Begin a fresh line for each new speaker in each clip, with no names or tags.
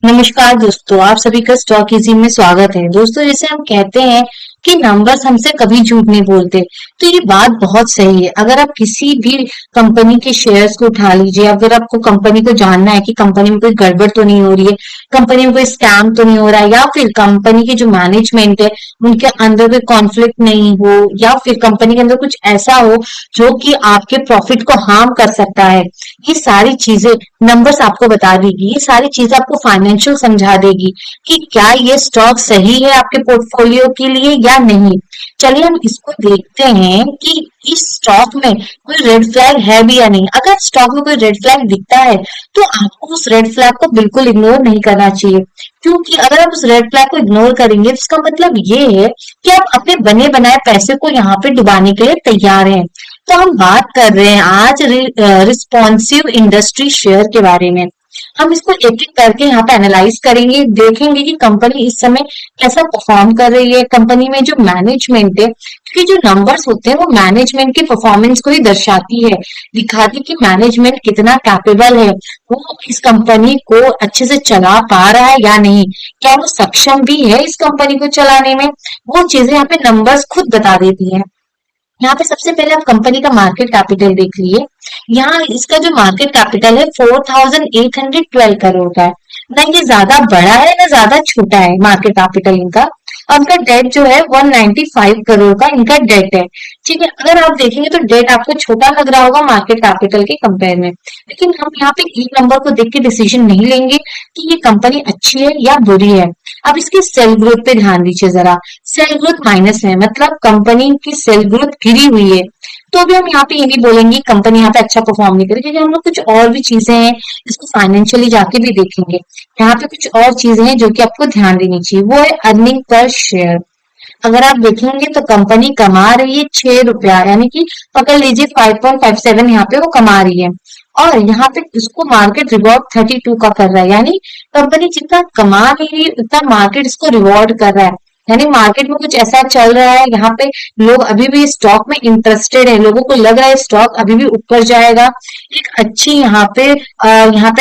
नमस्कार दोस्तों, आप सभी का स्टॉक इजी में स्वागत है। दोस्तों, जैसे हम कहते हैं कि नंबर्स हमसे कभी झूठ नहीं बोलते, तो ये बात बहुत सही है। अगर आप किसी भी कंपनी के शेयर्स को उठा लीजिए, अगर आपको कंपनी को जानना है कि कंपनी में कोई गड़बड़ तो नहीं हो रही है, कंपनी में कोई स्कैम तो नहीं हो रहा है, या फिर कंपनी की जो मैनेजमेंट है उनके अंदर कोई कॉन्फ्लिक्ट नहीं हो, या फिर कंपनी के अंदर कुछ ऐसा हो जो कि आपके प्रॉफिट को हार्म कर सकता है, ये सारी चीजें नंबर्स आपको बता देगी। ये सारी चीजें आपको फाइनेंशियल समझा देगी कि क्या ये स्टॉक सही है आपके पोर्टफोलियो के लिए या नहीं। चलिए हम इसको देखते हैं कि इस स्टॉक में कोई रेड फ्लैग है भी या नहीं। अगर स्टॉक में कोई रेड फ्लैग दिखता है तो आपको उस रेड फ्लैग को बिल्कुल इग्नोर नहीं करना चाहिए, क्योंकि अगर आप उस रेड फ्लैग को इग्नोर करेंगे तो इसका मतलब ये है कि आप अपने बने बनाए पैसे को यहाँ पे डुबाने के लिए तैयार हैं। तो हम बात कर रहे हैं आज रिस्पॉन्सिव इंडस्ट्री शेयर के बारे में। हम इसको एक एक करके यहाँ पे एनालाइज करेंगे, देखेंगे कि कंपनी इस समय कैसा परफॉर्म कर रही है। कंपनी में जो मैनेजमेंट है, क्योंकि जो नंबर्स होते हैं वो मैनेजमेंट की परफॉर्मेंस को ही दर्शाती है, दिखाती कि मैनेजमेंट कितना कैपेबल है, वो इस कंपनी को अच्छे से चला पा रहा है या नहीं, क्या वो सक्षम भी है इस कंपनी को चलाने में। वो चीजें यहाँ पे नंबर्स खुद बता देती हैं। यहाँ पे सबसे पहले आप कंपनी का मार्केट कैपिटल देख लिए। यहाँ इसका जो मार्केट कैपिटल है 4812 करोड़ का है। ना ये ज्यादा बड़ा है ना ज्यादा छोटा है मार्केट कैपिटल इनका। और इनका डेट जो है 195 करोड़ का इनका डेट है। ठीक है, अगर आप देखेंगे तो डेट आपको छोटा लग रहा होगा मार्केट कैपिटल के कंपेयर में, लेकिन हम यहाँ पे एक नंबर को देख के डिसीजन नहीं लेंगे कि ये कंपनी अच्छी है या बुरी है। अब इसके सेल ग्रोथ पे ध्यान दीजिए जरा। सेल ग्रोथ माइनस है, मतलब कंपनी की सेल ग्रोथ गिरी हुई है। तो भी हम यहाँ पे ये नहीं बोलेंगे कंपनी यहाँ पे अच्छा परफॉर्म नहीं करी, क्योंकि हम लोग कुछ और भी चीजें हैं इसको फाइनेंशियली जाके भी देखेंगे। यहाँ पे कुछ और चीजें हैं जो कि आपको ध्यान देनी चाहिए, वो है अर्निंग पर शेयर। अगर आप देखेंगे तो कंपनी कमा रही है 6 रुपया, यानी कि पकड़ लीजिए 5.57 यहाँ पे वो कमा रही है। और यहाँ पे इसको मार्केट रिवॉर्ड 32 का कर रहा है, यानी कंपनी जितना कमा रही है उतना मार्केट इसको रिवॉर्ड कर रहा है। यानी मार्केट में कुछ ऐसा चल रहा है, यहाँ पे लोग अभी भी स्टॉक में इंटरेस्टेड है, लोगों को लग रहा है स्टॉक अभी भी ऊपर जाएगा। एक अच्छी यहाँ पे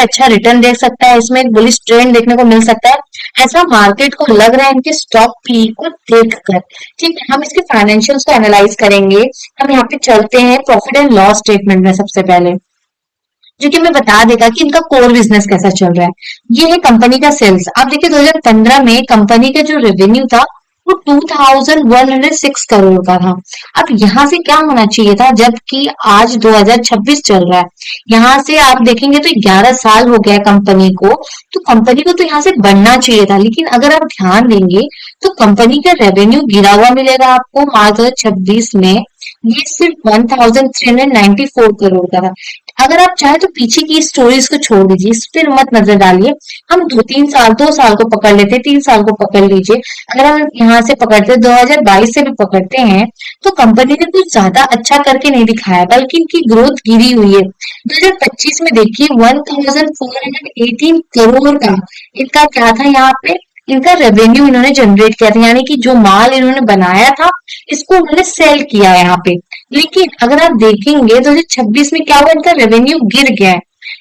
अच्छा रिटर्न देख सकता है, इसमें एक बुलिश ट्रेंड देखने को मिल सकता है, ऐसा मार्केट को लग रहा है इनके स्टॉक पी को देखकर। ठीक है, हम इसके फाइनेंशियल्स को एनालाइज करेंगे। हम यहाँ पे चलते हैं प्रॉफिट एंड लॉस स्टेटमेंट में सबसे पहले, जो कि हमें बता देगा कि इनका कोर बिजनेस कैसा चल रहा है। ये है कंपनी का सेल्स। आप देखिए 2015 में कंपनी का जो रेवेन्यू था वो 2106 करोड़ का था। अब यहाँ से क्या होना चाहिए था, जबकि आज 2026 चल रहा है। यहाँ से आप देखेंगे तो 11 साल हो गया कंपनी को, तो कंपनी को तो यहाँ से बढ़ना चाहिए था। लेकिन अगर आप ध्यान देंगे तो कंपनी का रेवेन्यू गिरा हुआ मिलेगा आपको मार्च 2026 में। ये सिर्फ 1394 करोड़ का था। अगर आप चाहे तो पीछे की स्टोरीज को छोड़ दीजिए, इस पर मत नजर डालिए। हम 2 साल को पकड़ लेते, 3 साल को पकड़ लीजिए। अगर हम यहाँ से पकड़ते 2022 से भी पकड़ते हैं तो कंपनी ने कुछ ज्यादा अच्छा करके नहीं दिखाया, बल्कि इनकी ग्रोथ गिरी हुई है। 2025 में देखिए 1418 करोड़ का इनका क्या था, यहाँ पे इनका रेवेन्यू इन्होंने जनरेट किया था, यानी कि जो माल इन्होंने बनाया था इसको उन्होंने सेल किया है यहाँ पे। लेकिन अगर आप देखेंगे 2026 में क्या हुआ, इनका रेवेन्यू गिर गया है।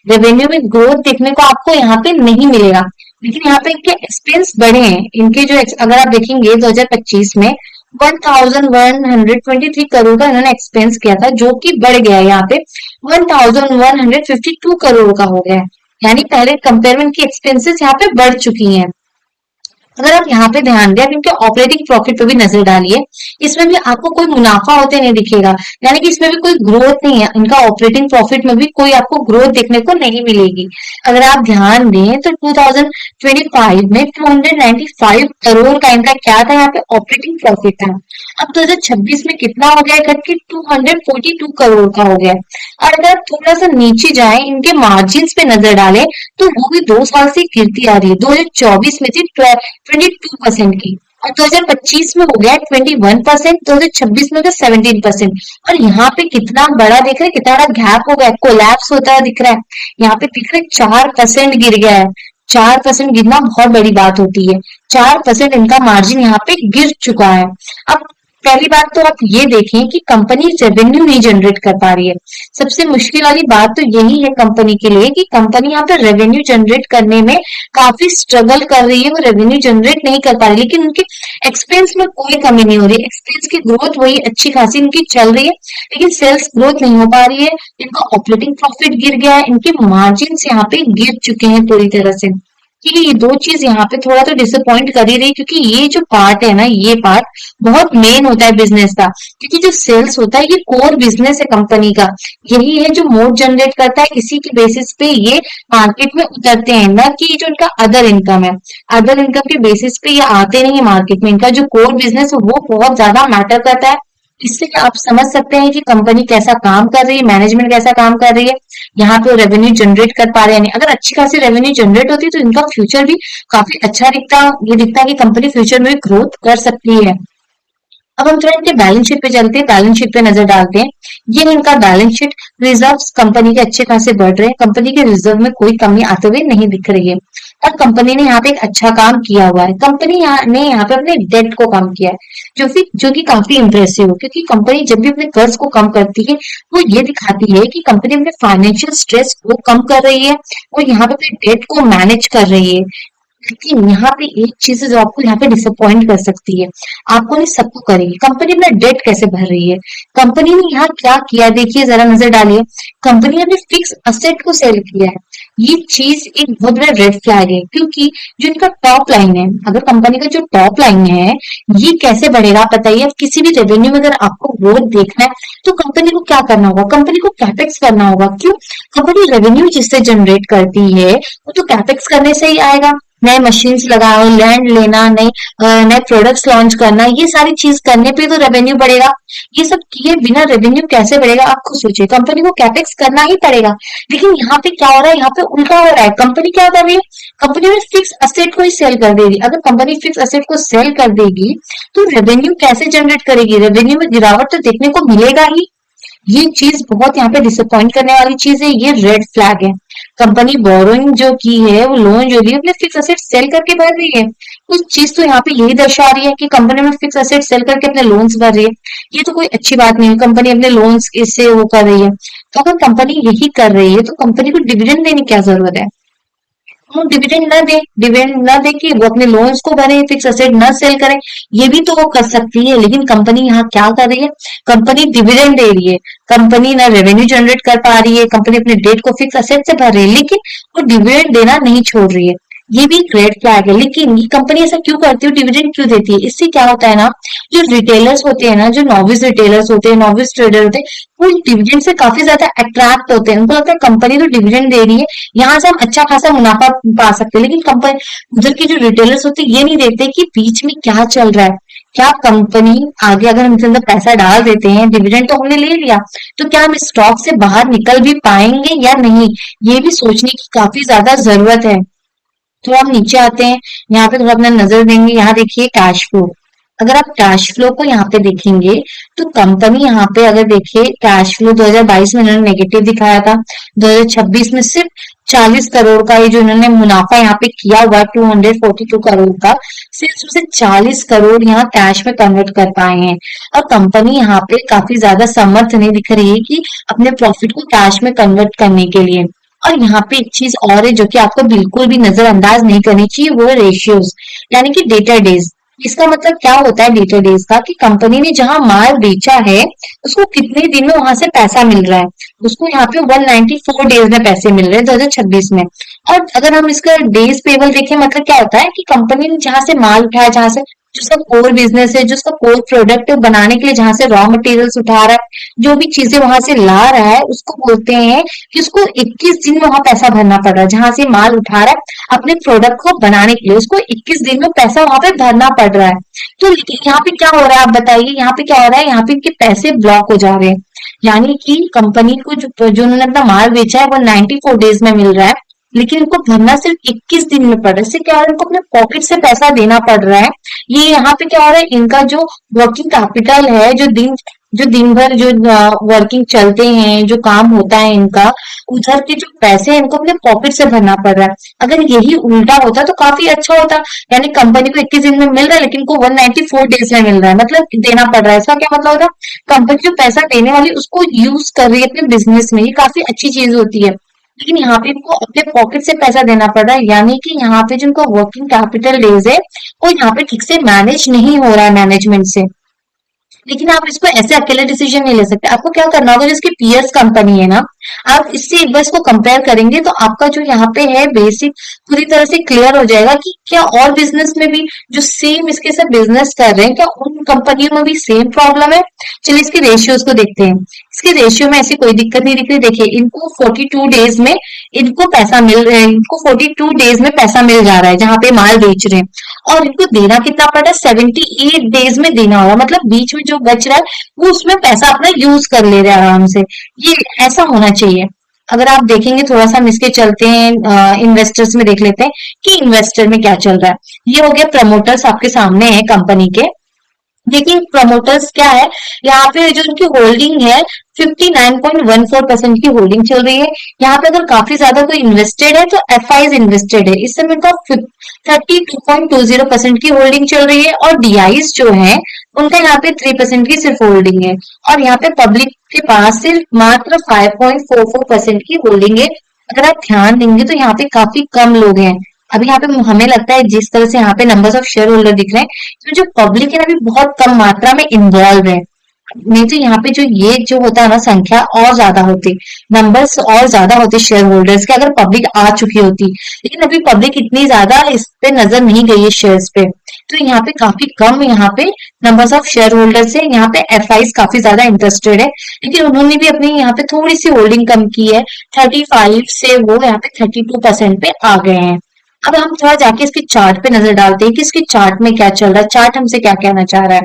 रेवेन्यू में ग्रोथ देखने को आपको यहाँ पे नहीं मिलेगा, लेकिन यहाँ पे इनके एक्सपेंस बढ़े हैं। इनके जो अगर आप देखेंगे 2025 में 1123 करोड़ का इन्होंने एक्सपेंस किया था, जो कि बढ़ गया है यहाँ पे 1152 करोड़ का हो गया है। यानी पहले कंपेयर में इनकी एक्सपेंसेस यहाँ पे बढ़ चुकी हैं। अगर आप यहाँ पे ध्यान दें, इनके ऑपरेटिंग प्रॉफिट पे भी नजर डालिए, इसमें भी आपको कोई मुनाफा होते नहीं दिखेगा, यानी कि इसमें भी कोई ग्रोथ नहीं है। इनका ऑपरेटिंग प्रॉफिट में भी कोई आपको ग्रोथ देखने को नहीं मिलेगी। अगर आप ध्यान दें तो 2025 में 295 करोड़ का इनका क्या था, यहाँ पे ऑपरेटिंग प्रॉफिट था। अब 2026 में कितना हो गया, घट के 242 करोड़ का हो गया। और अगर आप थोड़ा सा नीचे जाए, इनके मार्जिन पे नजर डालें तो वो भी 2 साल से गिरती आ रही है। 2024 में थी 22% की, और 2025 में हो गया 21%, 2026 में हो गया 17%। और यहाँ पे कितना बड़ा दिख रहा है, कितना बड़ा गैप हो गया, कोलैप्स होता है दिख रहा है। यहाँ पे दिख रहा है 4% गिर गया है। 4% गिरना बहुत बड़ी बात होती है। 4% इनका मार्जिन यहाँ पे गिर चुका है। अब पहली बात तो आप ये देखें कि कंपनी रेवेन्यू नहीं जनरेट कर पा रही है। सबसे मुश्किल वाली बात तो यही है कंपनी के लिए कि कंपनी यहाँ पे रेवेन्यू जनरेट करने में काफी स्ट्रगल कर रही है, वो रेवेन्यू जनरेट नहीं कर पा रही, लेकिन उनके एक्सपेंस में कोई कमी नहीं हो रही। एक्सपेंस की ग्रोथ वही अच्छी खासी इनकी चल रही है, लेकिन सेल्स ग्रोथ नहीं हो पा रही है। इनका ऑपरेटिंग प्रॉफिट गिर गया है, इनके मार्जिन यहाँ पे गिर चुके हैं पूरी तरह से। ठीक है, ये दो चीज यहाँ पे थोड़ा तो डिसअपॉइंट कर ही रही, क्योंकि ये जो पार्ट है ना, ये पार्ट बहुत मेन होता है बिजनेस का, क्योंकि जो सेल्स होता है ये कोर बिजनेस है कंपनी का। यही है जो मोड जनरेट करता है, इसी के बेसिस पे ये मार्केट में उतरते हैं, ना कि जो इनका अदर इनकम है। अदर इनकम के बेसिस पे ये आते नहीं है मार्केट में। इनका जो कोर बिजनेस है वो बहुत ज्यादा मैटर करता है। इससे आप समझ सकते हैं कि कंपनी कैसा काम कर रही है, मैनेजमेंट कैसा काम कर रही है, यहाँ पे रेवेन्यू जनरेट कर पा रहे हैं नहीं। अगर अच्छी खासी रेवेन्यू जनरेट होती तो इनका फ्यूचर भी काफी अच्छा दिखता। ये दिखता है कि कंपनी फ्यूचर में ग्रोथ कर सकती है। अब हम थोड़ा इनके बैलेंस शीट पे चलते हैं, बैलेंस शीट पे नजर डालते हैं। ये इनका बैलेंस शीट, रिजर्व्स कंपनी के अच्छे खासे बढ़ रहे हैं, कंपनी के रिजर्व में कोई कमी आते हुए नहीं दिख रही है, और कंपनी ने यहाँ पे एक अच्छा काम किया हुआ है। कंपनी ने यहाँ पे अपने डेट को कम किया है, जो कि काफी इंप्रेसिव है, क्योंकि कंपनी जब भी अपने कर्ज को कम करती है वो ये दिखाती है कि कंपनी अपने फाइनेंशियल स्ट्रेस को कम कर रही है, और यहाँ पे अपने डेट को मैनेज कर रही है। लेकिन यहाँ पे एक चीज है जो आपको यहाँ पे डिसअपॉइंट कर सकती है। आपको नहीं, सबको करेगी। कंपनी अपना डेट कैसे भर रही है? कंपनी ने यहाँ क्या किया, देखिए जरा नजर डालिए। कंपनी ने अपने फिक्स असेट को सेल किया है। ये चीज एक बहुत बड़ा रेड फ्लैग है, क्योंकि जो इनका टॉप लाइन है, अगर कंपनी का जो टॉप लाइन है ये कैसे बढ़ेगा आप बताइए। किसी भी रेवेन्यू में अगर आपको ग्रोथ देखना है तो कंपनी को क्या करना होगा? कंपनी को कैपेक्स करना होगा। क्यों? कंपनी रेवेन्यू जिससे जनरेट करती है वो तो कैपेक्स करने से ही आएगा। नए मशीन्स लगाओ, लैंड लेना, नए प्रोडक्ट्स लॉन्च करना, ये सारी चीज करने पे तो रेवेन्यू बढ़ेगा। ये सब किए बिना रेवेन्यू कैसे बढ़ेगा? आप खुद सोचिए। कंपनी को कैपेक्स करना ही पड़ेगा। लेकिन यहाँ पे क्या हो रहा है? यहाँ पे उल्टा हो रहा है। कंपनी क्या कर रही है? कंपनी में फिक्स असेट को ही सेल कर देगी। अगर कंपनी फिक्स असेट को सेल कर देगी तो रेवेन्यू कैसे जनरेट करेगी? रेवेन्यू में गिरावट तो देखने को मिलेगा ही। ये चीज बहुत यहाँ पे डिसअपॉइंट करने वाली चीज है, ये रेड फ्लैग है। कंपनी बोरोइंग जो की है, वो लोन जो ली है, अपने फिक्स असेट सेल करके भर रही है। कुछ चीज तो यहाँ पे यही दर्शा रही है कि कंपनी में फिक्स असेट सेल करके अपने लोन्स भर रही है। ये तो कोई अच्छी बात नहीं है। कंपनी अपने लोन्स इससे वो कर रही है, तो अगर कंपनी यही कर रही है तो कंपनी को डिविडेंड देने की क्या जरूरत है? वो डिविडेंड ना दे कि वो अपने लोन्स को भरे, फिक्स असेट ना सेल करे, ये भी तो वो कर सकती है। लेकिन कंपनी यहाँ क्या कर रही है? कंपनी डिविडेंड दे रही है। कंपनी ना रेवेन्यू जनरेट कर पा रही है, कंपनी अपने डेट को फिक्स असेट से भर रही है, लेकिन वो डिविडेंड देना नहीं छोड़ रही है। ये भी एक रेड फ्लैग है। लेकिन ये कंपनी ऐसा क्यों करती है, डिविडेंड क्यों देती है? इससे क्या होता है ना, जो रिटेलर्स होते हैं ना, जो नॉविस रिटेलर्स होते हैं, नॉविस ट्रेडर होते हैं, वो डिविडेंड से काफी ज्यादा अट्रैक्ट होते हैं। उनको लगता है कंपनी तो डिविडेंड दे रही है, यहाँ से हम अच्छा खासा मुनाफा पा सकते हैं। लेकिन कंपनी, उधर के जो रिटेलर्स होते हैं ये नहीं देखते कि बीच में क्या चल रहा है। क्या कंपनी आगे अगर हम इसके अंदर पैसा डाल देते हैं, डिविडेंड तो हमने ले लिया, तो क्या हम स्टॉक से बाहर निकल भी पाएंगे या नहीं, ये भी सोचने की काफी ज्यादा जरूरत है। तो हम नीचे आते हैं, यहाँ पे थोड़ा अपना नजर देंगे। यहाँ देखिए कैश फ्लो। अगर आप कैश फ्लो को यहाँ पे देखेंगे तो कंपनी यहाँ पे अगर देखिए कैश फ्लो 2022 में इन्होंने नेगेटिव दिखाया था, 2026 में सिर्फ 40 करोड़ का ये जो इन्होंने मुनाफा यहाँ पे किया हुआ 242 करोड़ का, सिर्फ उसे 40 करोड़ यहाँ कैश में कन्वर्ट कर पाए हैं। और कंपनी यहाँ पे काफी ज्यादा समर्थ नहीं दिख रही है कि अपने प्रॉफिट को कैश में कन्वर्ट करने के लिए। और यहाँ पे एक चीज और है जो कि आपको बिल्कुल भी नजरअंदाज नहीं करनी चाहिए, वो है रेशियोज, यानी कि डेटर डेज। इसका मतलब क्या होता है डेटर डेज का, कि कंपनी ने जहां माल बेचा है उसको कितने दिन में वहां से पैसा मिल रहा है। उसको यहाँ पे 194 डेज में पैसे मिल रहे हैं 2026 में। और अगर हम इसका डेज पेबल देखें, मतलब क्या होता है कि कंपनी ने जहां से माल उठाया, जहां से जो उसका कोर बिजनेस है, जो उसका कोर प्रोडक्ट बनाने के लिए जहां से रॉ मटेरियल्स उठा रहा है, जो भी चीजें वहां से ला रहा है, उसको बोलते हैं कि उसको 21 दिन में वहां पैसा भरना पड़ रहा है। जहां से माल उठा रहा है अपने प्रोडक्ट को बनाने के लिए, उसको 21 दिन में पैसा वहां पे भरना पड़ रहा है। तो लेकिन यहाँ पे क्या हो रहा है आप बताइए? यहाँ पे क्या हो रहा है? यहाँ पे इनके पैसे ब्लॉक हो जा रहे हैं। यानी कि कंपनी को जो उन्होंने अपना माल बेचा है वो 94 डेज में मिल रहा है, लेकिन इनको भरना सिर्फ 21 दिन में पड़ रहा है। इससे क्या हो रहा है? इनको अपने पॉकेट से पैसा देना पड़ रहा है। ये यहाँ पे क्या हो रहा है? इनका जो वर्किंग कैपिटल है, जो दिन जो दिन भर जो वर्किंग चलते हैं, जो काम होता है इनका, उधर के जो पैसे हैं इनको अपने पॉकेट से भरना पड़ रहा है। अगर यही उल्टा होता तो काफी अच्छा होता। यानी कंपनी को 21 दिन में मिल रहा है लेकिन को 194 डेज में मिल रहा है, मतलब देना पड़ रहा है। इसका क्या मतलब होता है, कंपनी जो पैसा देने वाली उसको यूज कर रही है अपने बिजनेस में, ये काफी अच्छी चीज होती है। लेकिन यहाँ पे इनको अपने पॉकेट से पैसा देना पड़ रहा है, यानी कि यहाँ पे जो इनका वर्किंग कैपिटल डेज है वो यहाँ पे ठीक से मैनेज नहीं हो रहा है मैनेजमेंट से। लेकिन आप इसको ऐसे अकेले डिसीजन नहीं ले सकते। आपको क्या करना होगा, जिसकी पीएस कंपनी है ना, आप इससे एक बार इसको कंपेयर करेंगे तो आपका जो यहाँ पे है बेसिक पूरी तरह से क्लियर हो जाएगा कि क्या और बिजनेस में भी जो सेम इसके साथ बिजनेस कर रहे हैं, क्या उन कंपनियों में भी सेम प्रॉब्लम है। चलिए इसके रेशियोज को देखते हैं। इसके रेशियो में ऐसी कोई दिक्कत नहीं दिख रही। देखिए इनको 42 डेज में इनको पैसा मिल रहा है, इनको 42 डेज में पैसा मिल जा रहा है जहां पे माल बेच रहे हैं। और इनको देना कितना पड़ रहा है, 78 डेज में देना हो रहा है। मतलब बीच में जो बच रहा है वो उसमें पैसा अपना यूज कर ले रहे हैं आराम से। ये ऐसा होना चाहिए। अगर आप देखेंगे थोड़ा सा हम इसके चलते हैं, इन्वेस्टर्स में देख लेते हैं कि इन्वेस्टर में क्या चल रहा है। ये हो गया प्रमोटर्स, आपके सामने है कंपनी के। देखिए प्रमोटर्स क्या है, यहाँ पे जो उनकी होल्डिंग है 59.14% की होल्डिंग चल रही है। यहाँ पे अगर काफी ज्यादा कोई इन्वेस्टेड है तो एफआईज इन्वेस्टेड है, इस समय उनका 32.20% की होल्डिंग चल रही है। और डीआईज जो है उनका यहाँ पे 3% की सिर्फ होल्डिंग है। और यहाँ पे पब्लिक के पास सिर्फ मात्र 5.44% की होल्डिंग है। अगर आप ध्यान देंगे तो यहाँ पे काफी कम लोग हैं। अभी यहाँ पे हमें लगता है जिस तरह से यहाँ पे नंबर्स ऑफ शेयर होल्डर दिख रहे हैं, तो जो पब्लिक है ना अभी बहुत कम मात्रा में इन्वॉल्व है। नहीं तो यहाँ पे जो ये जो होता है ना संख्या और ज्यादा होती, नंबर्स और ज्यादा होते शेयर होल्डर्स के, अगर पब्लिक आ चुकी होती। लेकिन अभी पब्लिक इतनी ज्यादा इस पे नजर नहीं गई है शेयर्स पे, तो यहाँ पे काफी कम यहाँ पे नंबर्स ऑफ शेयर होल्डर्स है। यहाँ पे एफआईज काफी ज्यादा इंटरेस्टेड है, लेकिन उन्होंने भी अपनी यहाँ पे थोड़ी सी होल्डिंग कम की है। 35 से वो यहाँ पे 32% पे आ गए हैं। अब हम थोड़ा जाके इसके चार्ट पे नजर डालते हैं कि इसके चार्ट में क्या चल रहा है, चार्ट हमसे क्या कहना चाह रहा है।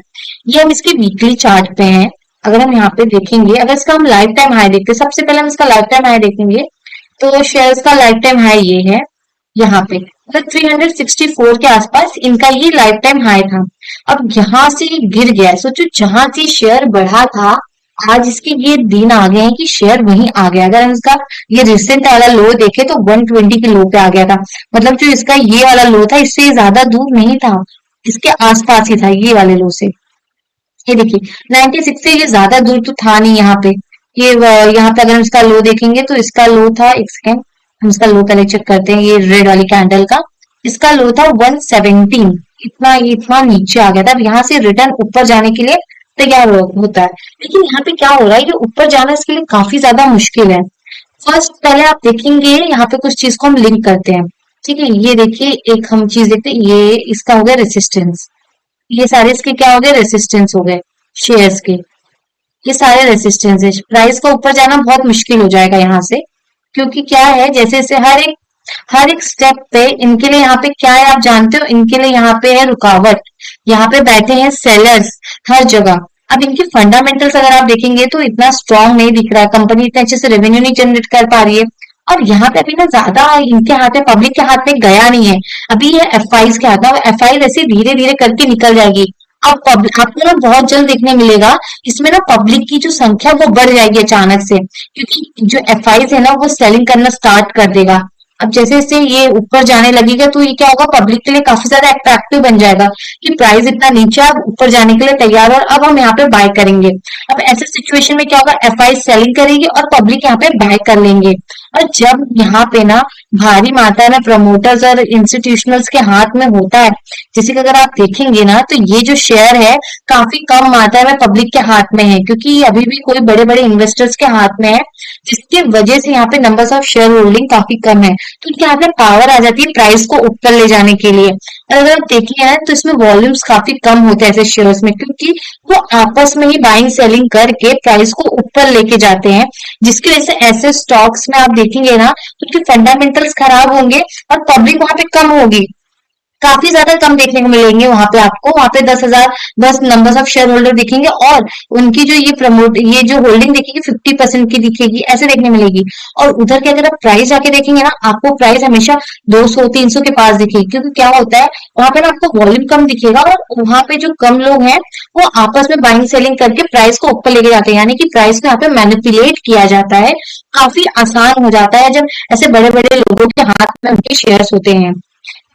ये हम इसके वीकली चार्ट पे हैं। अगर हम यहाँ पे देखेंगे, अगर इसका हम लाइफ टाइम हाई देखते हैं, सबसे पहले हम इसका लाइफ टाइम हाई देखेंगे तो शेयर्स का लाइफ टाइम हाई ये है यहाँ पे, मतलब 364 के आसपास इनका ये लाइफ टाइम हाई था। अब यहाँ से ये गिर गया है। सोचो जहां से शेयर बढ़ा था, आज इसके ये दिन आ गए हैं कि शेयर वहीं आ गया। अगर हम इसका ये रिसेंट वाला लो देखे तो 120 के लो पे आ गया था। मतलब जो इसका ये वाला लो था इससे ज्यादा दूर नहीं था, इसके आसपास ही था ये वाले लो से। ये देखिए 96 से ये ज्यादा दूर तो था नहीं यहाँ पे। ये यहाँ पे अगर हम इसका लो देखेंगे तो इसका लो था, एक सेकेंड हम इसका लो पहले चेक करते हैं, ये रेड वाली कैंडल का इसका लो था 117। इतना ये इतना नीचे आ गया था। अब यहाँ से रिटर्न ऊपर जाने के लिए तैयार होता है। लेकिन यहाँ पे क्या हो रहा है, ये ऊपर जाना इसके लिए काफी ज्यादा मुश्किल है। फर्स्ट पहले आप देखेंगे यहाँ पे कुछ चीज को हम लिंक करते हैं। ठीक है, ये देखिए एक हम चीज देखते हैं, ये इसका हो गया रेसिस्टेंस। ये सारे इसके क्या हो गए, रेसिस्टेंस हो गए शेयर्स के। ये सारे रेसिस्टेंस है। प्राइस का ऊपर जाना बहुत मुश्किल हो जाएगा यहाँ से, क्योंकि क्या है जैसे जैसे हर एक स्टेप पे इनके लिए यहाँ पे क्या है आप जानते हो, इनके लिए यहाँ पे है रुकावट। यहाँ पे बैठे हैं सेलर्स हर जगह। अब इनके फंडामेंटल्स अगर आप देखेंगे तो इतना स्ट्रांग नहीं दिख रहा है, कंपनी इतने अच्छे से रेवेन्यू नहीं जनरेट कर पा रही है। और यहाँ पे अभी ना ज्यादा इनके हाथ में, पब्लिक के हाथ में गया नहीं है। अभी ये एफआईज के हाथ में, एफआई वैसे धीरे धीरे करके निकल जाएगी। अब आपको ना बहुत जल्द देखने मिलेगा इसमें ना पब्लिक की जो संख्या वो बढ़ जाएगी अचानक से, क्योंकि जो एफआईज है ना वो सेलिंग करना स्टार्ट कर देगा। अब जैसे जैसे ये ऊपर जाने लगेगा तो ये क्या होगा, पब्लिक के लिए काफी ज्यादा अट्रैक्टिव बन जाएगा कि प्राइस इतना नीचे अब ऊपर जाने के लिए तैयार है और अब हम यहाँ पे बाय करेंगे। अब ऐसे सिचुएशन में क्या होगा, एफआई सेलिंग करेगी और पब्लिक यहाँ पे बाय कर लेंगे। और जब यहाँ पे ना भारी मात्रा में प्रमोटर्स और इंस्टीट्यूशनल्स के हाथ में होता है, जैसे कि अगर आप देखेंगे ना तो ये जो शेयर है काफी कम मात्रा में पब्लिक के हाथ में है, क्योंकि ये अभी भी कोई बड़े बड़े इन्वेस्टर्स के हाथ में है, जिसकी वजह से यहाँ पे नंबर्स ऑफ शेयर होल्डिंग काफी कम है। तो उनके हाथ में पावर आ जाती है प्राइस को ऊपर ले जाने के लिए। और अगर आप देखिए ना तो इसमें वॉल्यूम्स काफी कम होते हैं ऐसे शेयर्स में, क्योंकि वो आपस में ही बाइंग सेलिंग करके प्राइस को ऊपर लेके जाते हैं, जिसकी वजह से ऐसे स्टॉक्स में आप देखेंगे ना तो उनके फंडामेंटल्स खराब होंगे और पब्लिक वहां पे कम होगी। काफी ज्यादा कम देखने को मिलेंगे वहां पे आपको। वहां पे 10 नंबर्स ऑफ शेयर होल्डर दिखेंगे और उनकी जो ये जो होल्डिंग दिखेगी 50% की दिखेगी, ऐसे देखने मिलेगी। और उधर के अगर आप प्राइस जाके देखेंगे ना, आपको प्राइस हमेशा 200-300 के पास दिखेगी, क्योंकि क्या होता है वहां पे ना आपको वॉल्यूम कम दिखेगा और वहां पे जो कम लोग हैं वो आपस में बाइंग सेलिंग करके प्राइस को ऊपर लेके जाते हैं, यानी कि प्राइस को यहाँ पे मैनिपुलेट किया जाता है। काफी आसान हो जाता है जब ऐसे बड़े बड़े लोगों के हाथ में उनके शेयर्स होते हैं।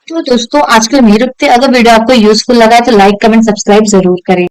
तो दोस्तों आज के लिए यही रखते हैं। अगर वीडियो आपको यूजफुल लगा है तो लाइक कमेंट सब्सक्राइब जरूर करें।